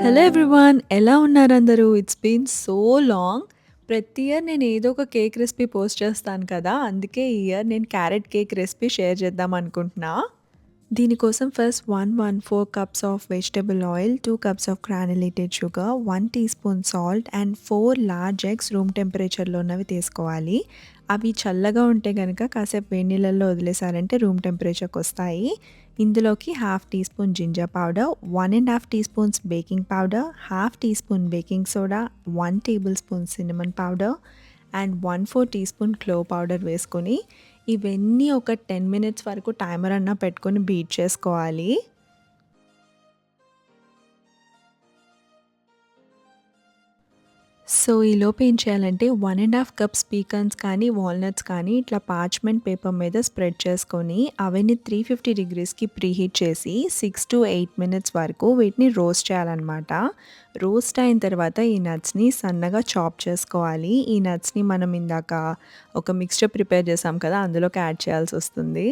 Hello everyone, ఎలా ఉన్నారు అందరూ? It's been so long. ప్రతి ఇయర్ నేను ఏదో ఒక కేక్ రెసిపీ పోస్ట్ చేస్తాను కదా! అందుకే ఈ ఇయర్ నేను క్యారెట్ కేక్ రెసిపీ షేర్ చేద్దాం అనుకుంటున్నా. దీనికోసం first 114 cups of vegetable oil, 2 cups of granulated sugar, 1 teaspoon salt and 4 large eggs room టెంపరేచర్‌లో ఉన్నవి తీసుకోవాలి. అవి చల్లగా ఉంటే గనక కాసేపు వేడి నీళ్ళల్లో వదిలేసారంటే రూమ్ టెంపరేచర్‌కొస్తాయి. ఇందులోకి half teaspoon ginger powder, 1 ½ teaspoons baking powder, half teaspoon baking soda, 1 tablespoon cinnamon powder and 1/4 teaspoon clove powder వేసుకొని ఇవన్నీ ఒక 10 మినిట్స్ వరకు టైమర్ అన్నా పెట్టుకొని బీట్ చేసుకోవాలి. సో, ఈలోపు ఏం చేయాలంటే 1 ½ కప్స్ పీకన్స్ కానీ, వాల్‌నట్స్ కానీ ఇట్లా పార్చ్‌మెంట్ పేపర్ మీద స్ప్రెడ్ చేసుకొని అవెన్ని 350 డిగ్రీస్‌కి ప్రీహీట్ చేసి 6-8 మినిట్స్ వరకు వీటిని రోస్ట్ చేయాలనమాట. రోస్ట్ అయిన తర్వాత ఈ నట్స్‌ని సన్నగా చాప్ చేసుకోవాలి. ఈ నట్స్‌ని మనం ఇందాక ఒక మిక్స్చర్ ప్రిపేర్ చేసాం కదా! అందులోకి యాడ్ చేయాల్సొస్తుంది.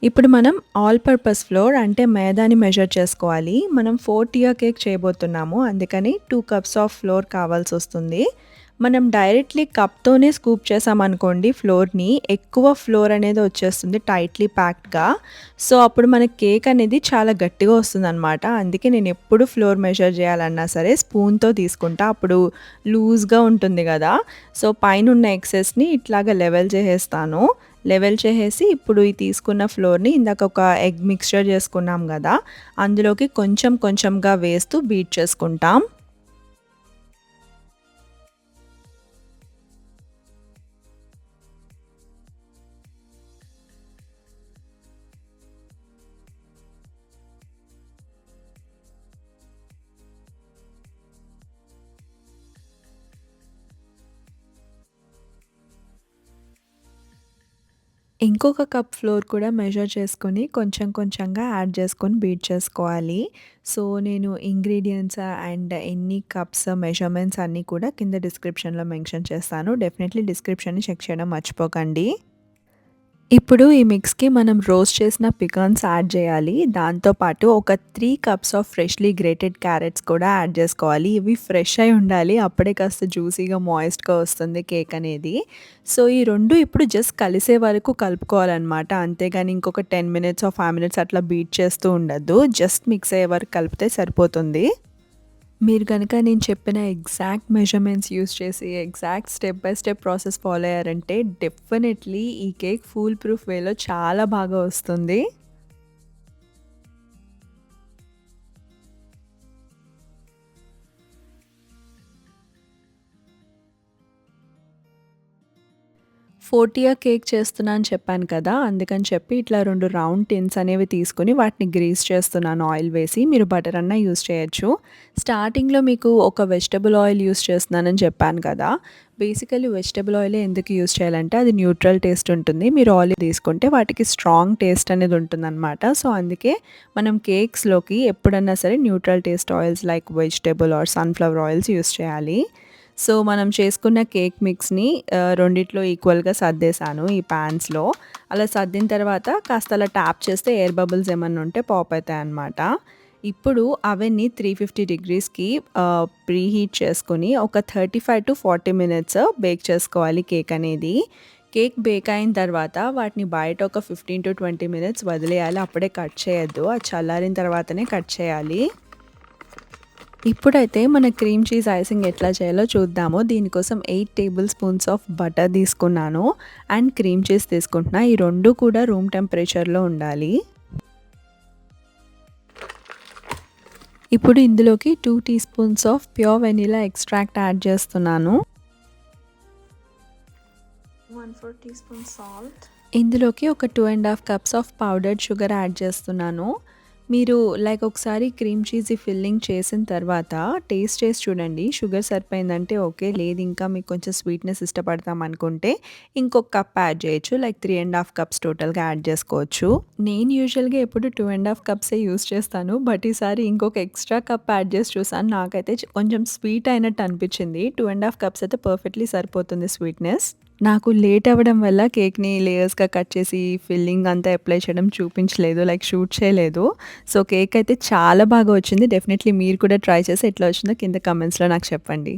ఇప్పుడు మనం ఆల్ పర్పస్ ఫ్లోర్ అంటే మైదాని మెజర్ చేసుకోవాలి. మనం 4 టియర్ కేక్ చేయబోతున్నాము. అందుకని 2 కప్స్ ఆఫ్ ఫ్లోర్ కావాల్సొస్తుంది. మనం డైరెక్ట్‌లీ కప్‌తోనే స్కూప్ చేసామనుకోండి ఫ్లోర్‌ని, ఎక్కువ ఫ్లోర్ అనేది వచ్చేస్తుంది టైట్‌లీ ప్యాక్డ్‌గా. సో, అప్పుడు మన కేక్ అనేది చాలా గట్టిగా వస్తుందనమాట. అందుకే నేను ఎప్పుడు ఫ్లోర్ మెజర్ చేయాలన్నా సరే స్పూన్‌తో తీసుకుంటా. అప్పుడు లూజ్‌గా ఉంటుంది గదా! సో, పైనున్న ఎక్సెస్‌ని ఇట్లాగా లెవెల్ చేసేస్తాను. లెవెల్ చేసేసి ఇప్పుడు ఈ తీసుకున్న ఫ్లోర్‌ని ఇందాక ఒక ఎగ్ మిక్స్చర్ చేసుకున్నాం గదా! అందులోకి కొంచెం కొంచెంగా వేస్తూ బీట్ చేసుకుంటాం. ఇంకొక కప్ ఫ్లోర్ కూడా మెజర్ చేసుకొని కొంచెం కొంచెంగా యాడ్ చేసుకొని బీట్ చేసుకోవాలి. సో, నేను ఇంగ్రీడియెంట్స్ అండ్ ఎన్ని కప్స్ మెజర్‌మెంట్స్ అన్నీ కూడా కింద డిస్క్రిప్షన్‌లో మెన్షన్ చేస్తాను. డెఫినెట్‌లీ డిస్క్రిప్షన్‌ని చెక్ చేయడం మర్చిపోకండి. ఇప్పుడు ఈ మిక్స్‌కి మనం రోస్ట్ చేసిన పికాన్స్ యాడ్ చేయాలి. దాంతో పాటు ఒక 3 cups of freshly grated carrots కూడా యాడ్ చేసుకోవాలి. ఇవి ఫ్రెష్ అయి ఉండాలి. అప్పుడే కాస్త జ్యూసీగా, మాయిస్ట్‌గా వస్తుంది కేక్ అనేది. సో, ఈ 2 ఇప్పుడు జస్ట్ కలిసే వరకు కలుపుకోవాలనమాట. అంతేగాని ఇంకొక 10 మినిట్స్ ఆర్ 5 మినిట్స్ అట్లా బీట్ చేస్తూ ఉండొద్దు. జస్ట్ మిక్స్ అయ్యే వరకు కలిపితే సరిపోతుంది. మీరు గనక నేను చెప్పిన ఎగ్జాక్ట్ మెజర్‌మెంట్స్ యూజ్ చేసి, exact step by step process follow అయ్యారంటే డెఫినెట్‌లీ ఈ కేక్ ఫూల్ ప్రూఫ్ వేలో చాలా బాగా వస్తుంది. 40 కేక్ చేస్తున్నా అని చెప్పాను కదా! అందుకని చెప్పి ఇట్లా 2 రౌండ్ టిన్స్ అనేవి తీసుకొని వాటిని గ్రీస్ చేస్తున్నాను ఆయిల్ వేసి. మీరు బటర్ అన్నా యూజ్ చేయొచ్చు. స్టార్టింగ్‌లో మీకు ఒక వెజిటబుల్ ఆయిల్ యూజ్ చేస్తున్నానని చెప్పాను కదా! బేసికల్లీ వెజిటబుల్ ఆయిలే ఎందుకు యూజ్ చేయాలంటే అది న్యూట్రల్ టేస్ట్ ఉంటుంది. మీరు ఆలివ్ తీసుకుంటే వాటికి స్ట్రాంగ్ టేస్ట్ అనేది ఉంటుందనమాట. సో, అందుకే మనం కేక్స్‌లోకి ఎప్పుడన్నా సరే neutral taste oils like vegetable are sunflower oils use చేయాలి. సో, మనం చేసుకున్న కేక్ మిక్స్‌ని రెండిట్లో ఈక్వల్‌గా సర్దేశాను ఈ పాన్స్‌లో. అలా సర్దిన తర్వాత కాస్త అలా ట్యాప్ చేస్తే ఎయిర్ బబుల్స్ ఏమన్నా ఉంటే పాప్ అయితాయన్నమాట. ఇప్పుడు అవెన్‌ని 350 డిగ్రీస్‌కి ప్రీహీట్ చేసుకొని ఒక 35-40 మినిట్స్ బేక్ చేసుకోవాలి కేక్ అనేది. కేక్ బేక్ అయిన తర్వాత వాటిని బయట ఒక 15-20 మినిట్స్ వదిలేయాలి. అప్పుడే కట్ చేయొద్దు. అది చల్లారిన తర్వాతనే కట్ చేయాలి. ఇప్పుడైతే మన క్రీమ్ చీజ్ ఐసింగ్ ఎట్లా చేయాలో చూద్దాము. దీనికోసం 8 టేబుల్ స్పూన్స్ ఆఫ్ బటర్ తీసుకున్నాను అండ్ క్రీమ్ చీజ్ తీసుకుంటున్నా. ఈ 2 కూడా రూమ్ టెంపరేచర్‌లో ఉండాలి. ఇప్పుడు ఇందులోకి 2 teaspoons of pure vanilla extract add చేస్తున్నాను. 1/4 టీ స్పూన్ సాల్ట్. ఇందులోకి ఒక 2 ½ cups of powdered sugar add చేస్తున్నాను. మీరు లైక్ ఒకసారి క్రీమ్ చీజీ ఫిల్లింగ్ చేసిన తర్వాత టేస్ట్ చేసి చూడండి. షుగర్ సరిపోయిందంటే ఓకే. లేదు ఇంకా మీకు కొంచెం స్వీట్‌నెస్ ఇష్టపడతాం అనుకుంటే ఇంకొక కప్ యాడ్ చేయొచ్చు. లైక్ 3 ½ కప్స్ టోటల్‌గా యాడ్ చేసుకోవచ్చు. నేను యూజువల్‌గా ఎప్పుడు 2 ½ కప్సే యూజ్ చేస్తాను. బట్ ఈసారి ఇంకొక ఎక్స్‌ట్రా కప్ యాడ్ చేసి చూసాను. నాకైతే కొంచెం స్వీట్ అయినట్టు అనిపించింది. 2 ½ కప్స్ అయితే పర్ఫెక్ట్‌లీ సరిపోతుంది స్వీట్‌నెస్. నాకు లేట్ అవ్వడం వల్ల కేక్‌ని లేయర్స్‌గా కట్ చేసి ఫిల్లింగ్ అంతా అప్లై చేయడం చూపించలేదు. లైక్ షూట్ చేయలేదు. సో, కేక్ అయితే చాలా బాగా వచ్చింది. డెఫినైట్‌లీ మీరు కూడా ట్రై చేసి ఎట్లా వచ్చిందో కింద కామెంట్స్‌లో నాకు చెప్పండి.